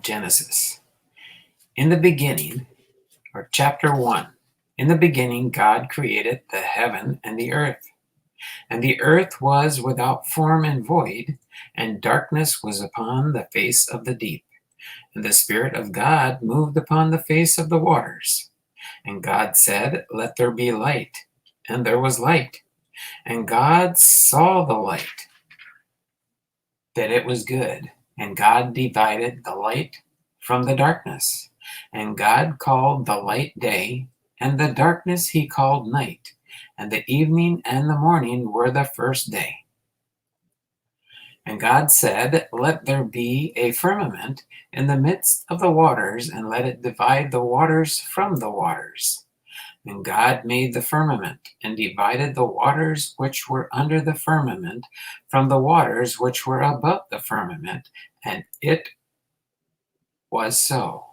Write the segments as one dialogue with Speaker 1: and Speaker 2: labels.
Speaker 1: Genesis. In the beginning, or chapter 1, in the beginning God created the heaven and the earth. And the earth was without form and void, and darkness was upon the face of the deep. And the Spirit of God moved upon the face of the waters. And God said, "Let there be light." And there was light. And God saw the light, that it was good. And God divided the light from the darkness. And God called the light day, and the darkness he called night. And the evening and the morning were the first day. And God said, "Let there be a firmament in the midst of the waters, and let it divide the waters from the waters." And God made the firmament, and divided the waters which were under the firmament from the waters which were above the firmament, and it was so.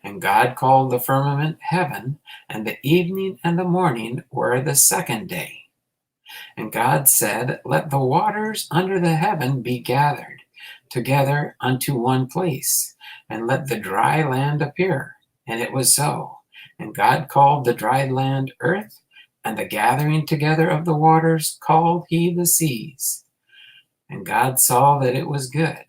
Speaker 1: And God called the firmament heaven, and the evening and the morning were the second day. And God said, "Let the waters under the heaven be gathered together unto one place, and let the dry land appear." And it was so. And God called the dry land earth, and the gathering together of the waters called he the seas. And God saw that it was good.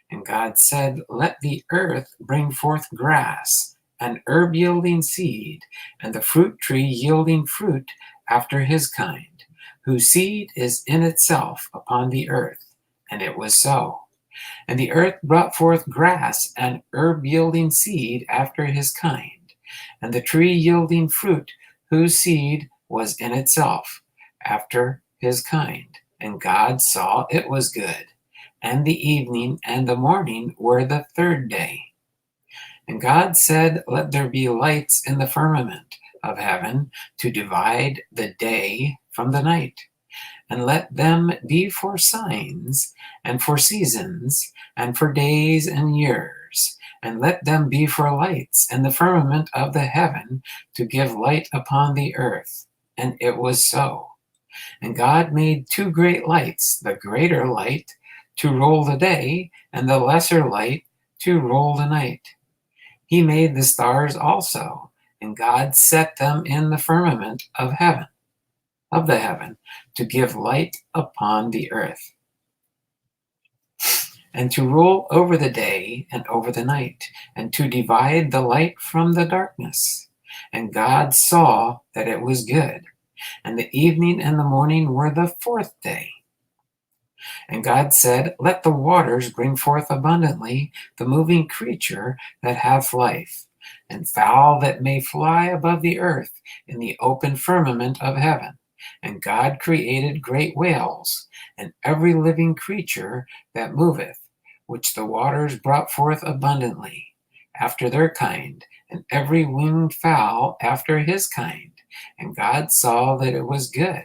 Speaker 1: And God said, "Let the earth bring forth grass, and herb yielding seed, and the fruit tree yielding fruit after his kind, whose seed is in itself upon the earth." And it was so. And the earth brought forth grass and herb yielding seed after his kind, and the tree yielding fruit, whose seed was in itself after his kind. And God saw it was good. And the evening and the morning were the third day. And God said, "Let there be lights in the firmament of heaven to divide the day from the night. And let them be for signs, and for seasons, and for days and years. And let them be for lights in the firmament of the heaven to give light upon the earth." And it was so. And God made two great lights, the greater light to rule the day, and the lesser light to rule the night. He made the stars also, and God set them in the firmament of the heaven, to give light upon the earth, and to rule over the day and over the night, and to divide the light from the darkness. And God saw that it was good. And the evening and the morning were the fourth day. And God said, "Let the waters bring forth abundantly the moving creature that hath life, and fowl that may fly above the earth in the open firmament of heaven." And God created great whales, and every living creature that moveth, which the waters brought forth abundantly, after their kind, and every winged fowl after his kind. And God saw that it was good.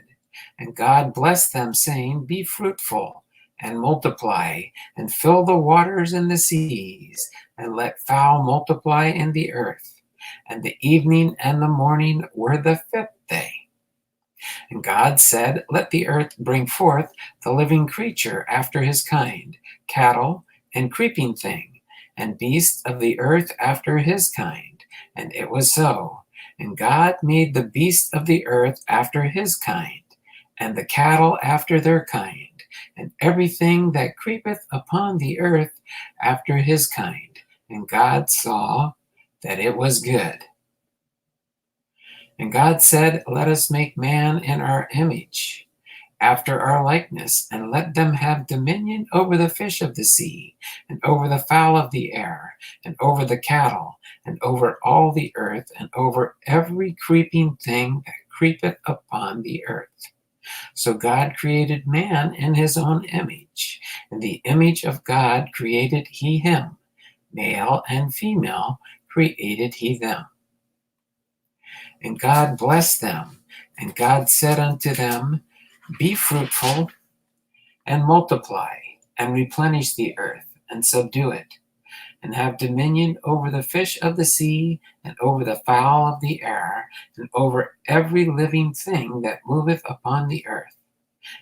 Speaker 1: And God blessed them, saying, "Be fruitful, and multiply, and fill the waters and the seas, and let fowl multiply in the earth." And the evening and the morning were the fifth day. And God said, "Let the earth bring forth the living creature after his kind, cattle, and creeping thing, and beasts of the earth after his kind." And it was so. And God made the beasts of the earth after his kind, and the cattle after their kind, and everything that creepeth upon the earth after his kind. And God saw that it was good. And God said, "Let us make man in our image, after our likeness, and let them have dominion over the fish of the sea, and over the fowl of the air, and over the cattle, and over all the earth, and over every creeping thing that creepeth upon the earth." So God created man in his own image. In the image of God created he him. Male and female created he them. And God blessed them. And God said unto them, "Be fruitful, and multiply, and replenish the earth, and subdue it, and have dominion over the fish of the sea, and over the fowl of the air, and over every living thing that moveth upon the earth."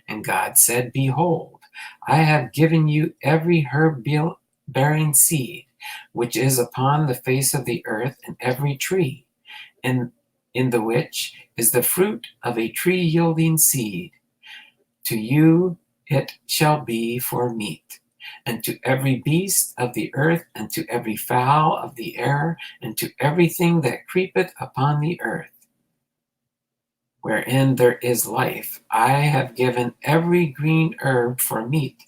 Speaker 1: And God said, "Behold, I have given you every herb bearing seed, which is upon the face of the earth, and every tree, in the which is the fruit of a tree yielding seed. To you it shall be for meat, and to every beast of the earth, and to every fowl of the air, and to everything that creepeth upon the earth, wherein there is life, I have given every green herb for meat.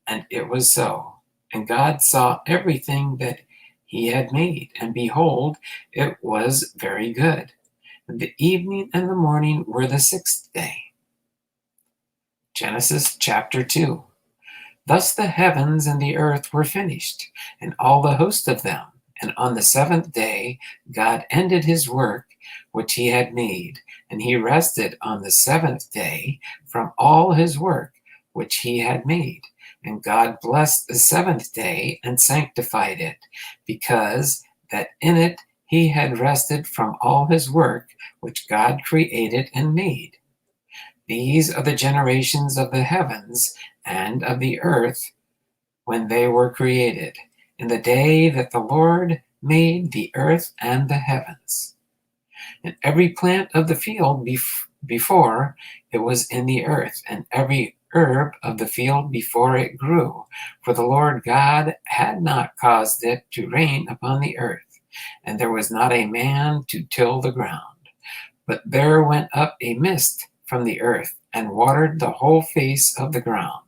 Speaker 1: And it was so. And God saw everything that he had made, and behold, it was very good. And the evening and the morning were the sixth day. Genesis chapter 2. Thus the heavens and the earth were finished, and all the host of them. And on the seventh day God ended his work which he had made, and he rested on the seventh day from all his work which he had made. And God blessed the seventh day and sanctified it, because that in it he had rested from all his work which God created and made. These are the generations of the heavens and of the earth when they were created, in the day that the Lord made the earth and the heavens. And every plant of the field before it was in the earth, and every herb of the field before it grew. For the Lord God had not caused it to rain upon the earth, and there was not a man to till the ground. But there went up a mist from the earth, and watered the whole face of the ground.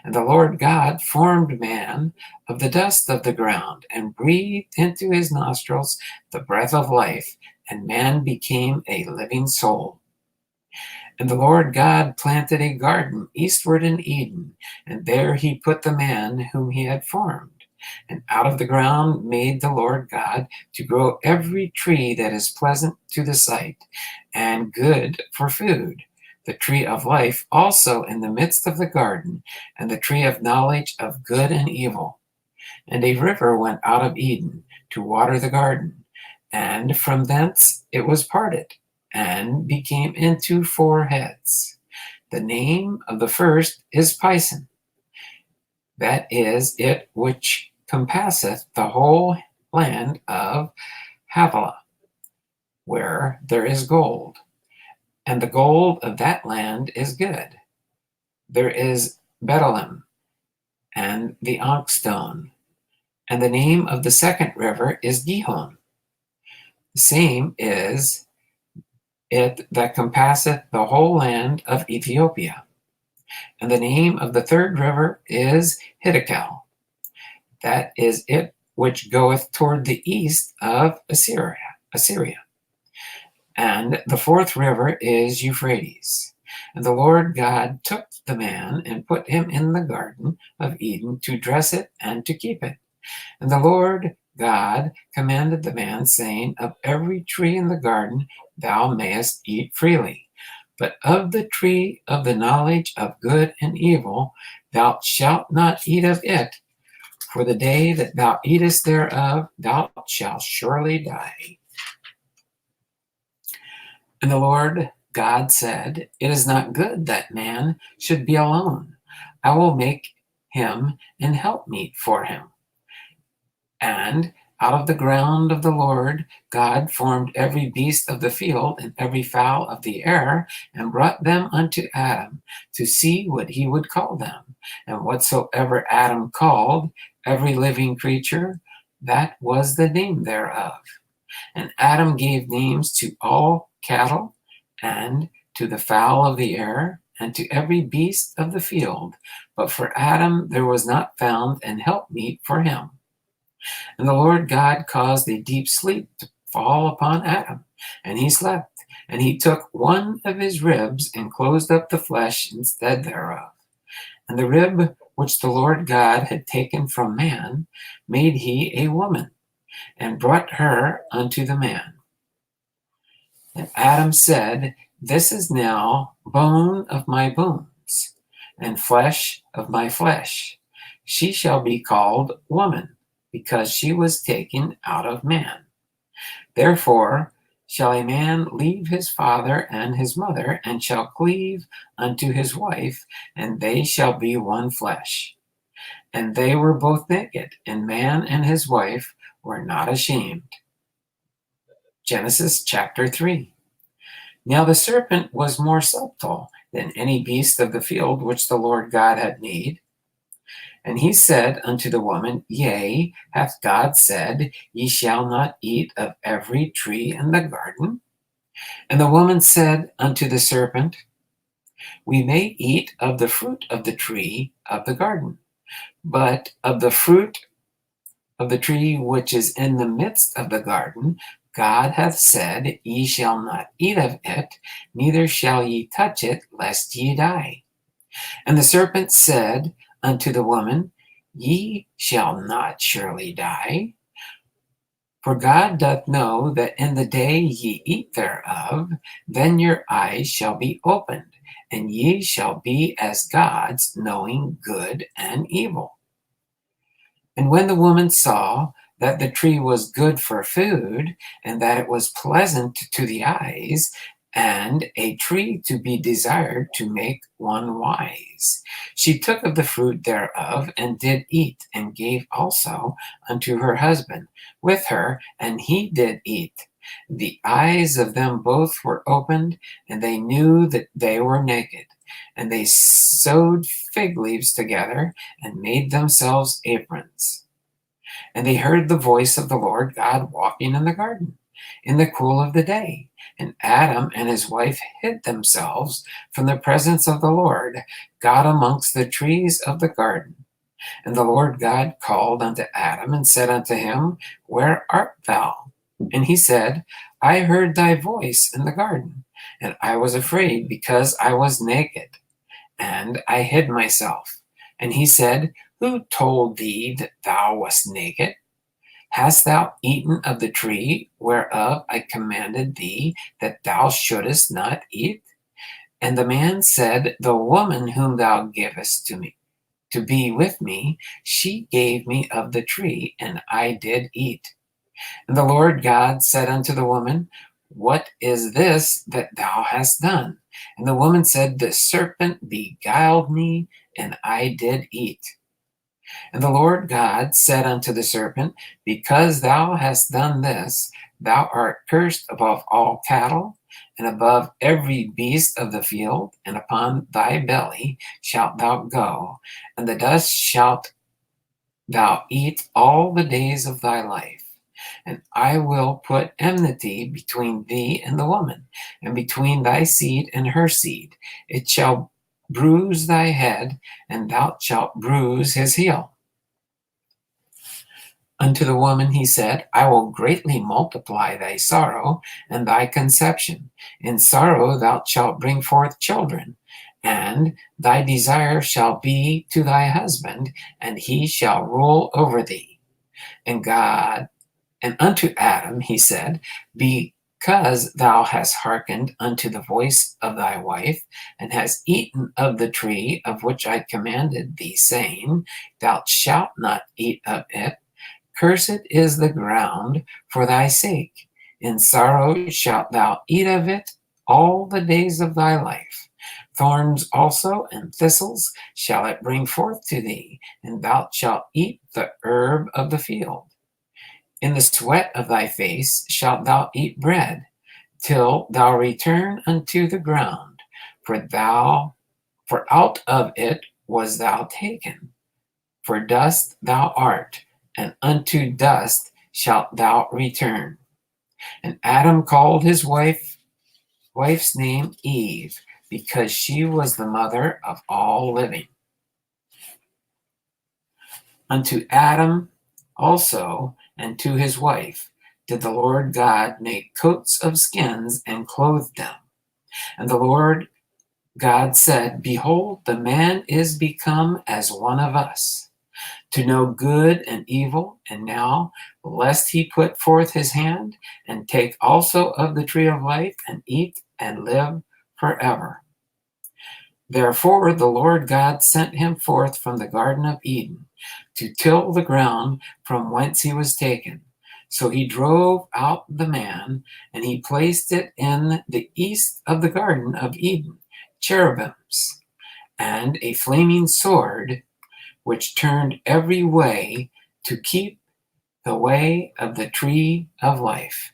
Speaker 1: And the Lord God formed man of the dust of the ground, and breathed into his nostrils the breath of life, and man became a living soul. And the Lord God planted a garden eastward in Eden, and there he put the man whom he had formed. And out of the ground made the Lord God to grow every tree that is pleasant to the sight, and good for food, the tree of life also in the midst of the garden, and the tree of knowledge of good and evil. And a river went out of Eden to water the garden, and from thence it was parted, and became into four heads. The name of the first is Pison, that is it which compasseth the whole land of Havilah, where there is gold. And the gold of that land is good. There is Bethlehem, and the onyx stone. And the name of the second river is Gihon. The same is it that compasseth the whole land of Ethiopia. And the name of the third river is Hiddekel. That is it which goeth toward the east of Assyria. And the fourth river is Euphrates. And the Lord God took the man and put him in the garden of Eden to dress it and to keep it. And the Lord God commanded the man, saying, Of every tree in the garden thou mayest eat freely, but of the tree of the knowledge of good and evil thou shalt not eat of it, for the day that thou eatest thereof thou shalt surely die. And the Lord God said, It is not good that man should be alone. I will make him an helpmeet for him. And out of the ground of the Lord God formed every beast of the field and every fowl of the air, and brought them unto Adam to see what he would call them. And whatsoever Adam called every living creature, that was the name thereof. And Adam gave names to all cattle, and to the fowl of the air, and to every beast of the field. But for Adam there was not found an helpmeet for him. And the Lord God caused a deep sleep to fall upon Adam, and he slept. And he took one of his ribs, and closed up the flesh instead thereof. And the rib which the Lord God had taken from man made he a woman, and brought her unto the man. And Adam said, This is now bone of my bones, and flesh of my flesh. She shall be called woman, because she was taken out of man. Therefore shall a man leave his father and his mother, and shall cleave unto his wife, and they shall be one flesh. And they were both naked, and man and his wife were not ashamed. Genesis chapter 3. Now the serpent was more subtle than any beast of the field which the Lord God had made. And he said unto the woman, Yea, hath God said, Ye shall not eat of every tree in the garden? And the woman said unto the serpent, We may eat of the fruit of the tree of the garden, but of the fruit of the tree which is in the midst of the garden, God hath said, Ye shall not eat of it, neither shall ye touch it, lest ye die. And the serpent said unto the woman, Ye shall not surely die. For God doth know that in the day ye eat thereof, then your eyes shall be opened, and ye shall be as gods, knowing good and evil. And when the woman saw that the tree was good for food, and that it was pleasant to the eyes, and a tree to be desired to make one wise, she took of the fruit thereof, and did eat, and gave also unto her husband with her, and he did eat. The eyes of them both were opened, and they knew that they were naked. And they sewed fig leaves together, and made themselves aprons. And they heard the voice of the Lord God walking in the garden in the cool of the day. And Adam and his wife hid themselves from the presence of the Lord God amongst the trees of the garden. And the Lord God called unto Adam and said unto him, Where art thou? And he said, I heard thy voice in the garden, and I was afraid because I was naked, and I hid myself. And he said, Who told thee that thou wast naked? Hast thou eaten of the tree whereof I commanded thee that thou shouldest not eat? And the man said, The woman whom thou gavest to me to be with me, she gave me of the tree, and I did eat. And the Lord God said unto the woman, What is this that thou hast done? And the woman said, The serpent beguiled me, and I did eat. And the Lord God said unto the serpent, Because thou hast done this, thou art cursed above all cattle, and above every beast of the field, and upon thy belly shalt thou go, and the dust shalt thou eat all the days of thy life. And I will put enmity between thee and the woman, and between thy seed and her seed. It shall bruise thy head, and thou shalt bruise his heel. Unto the woman he said, I will greatly multiply thy sorrow and thy conception. In sorrow thou shalt bring forth children, and thy desire shall be to thy husband, and he shall rule over thee. And unto Adam he said, Because thou hast hearkened unto the voice of thy wife, and hast eaten of the tree of which I commanded thee, saying, Thou shalt not eat of it, cursed is the ground for thy sake. In sorrow shalt thou eat of it all the days of thy life. Thorns also and thistles shall it bring forth to thee, and thou shalt eat the herb of the field. In the sweat of thy face shalt thou eat bread, till thou return unto the ground, for out of it was thou taken. For dust thou art, and unto dust shalt thou return. And Adam called his wife's name Eve, because she was the mother of all living. Unto Adam also and to his wife did the Lord God make coats of skins and clothe them. And the Lord God said, Behold, the man is become as one of us, to know good and evil. And now, lest he put forth his hand and take also of the tree of life and eat and live forever. Therefore the Lord God sent him forth from the Garden of Eden to till the ground from whence he was taken. So he drove out the man, and he placed it in the east of the Garden of Eden, cherubims, and a flaming sword, which turned every way to keep the way of the tree of life.